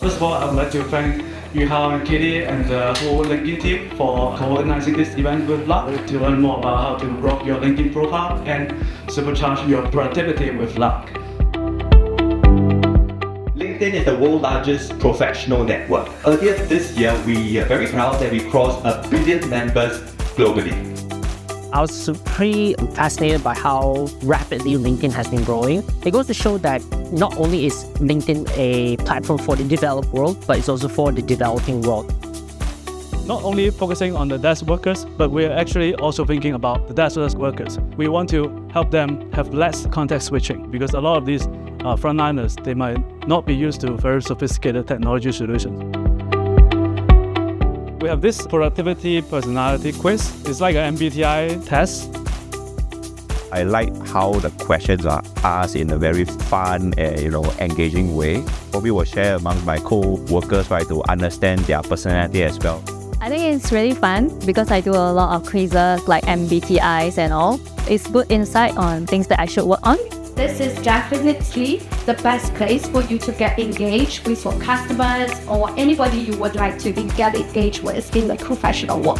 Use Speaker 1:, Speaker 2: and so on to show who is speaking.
Speaker 1: First of all, I would like to thank 𝗣𝗲𝘀𝗂𝗰𝘁𝗶𝗄𝗃 and the whole LinkedIn team for co-organizing this event with Lark to learn more about how to grow your LinkedIn profile and supercharge your productivity with Lark.
Speaker 2: LinkedIn is the world's largest professional network. Earlier this year, we are very proud that we crossed 1 billion members globally.
Speaker 3: I was pretty fascinated by how rapidly LinkedIn has been growing. It goes to show that not only is LinkedIn a platform for the developed world, but it's also for the developing world.
Speaker 1: Not only focusing on the desk workers, but we're actually also thinking about the deskless workers. We want to help them have less context switching because a lot of these frontliners, they might not be used to very sophisticated technology solutions. We have this productivity personality quiz. It's like an MBTI test.
Speaker 4: I like how the questions are asked in a very fun and engaging way. Probably will share among my co-workers, right, to understand their personality as well.
Speaker 5: I think it's really fun because I do a lot of quizzes like MBTIs and all. It's good insight on things that I should work on.
Speaker 6: This is definitely the best place for you to get engaged with your customers or anybody you would like to get engaged with in the professional world.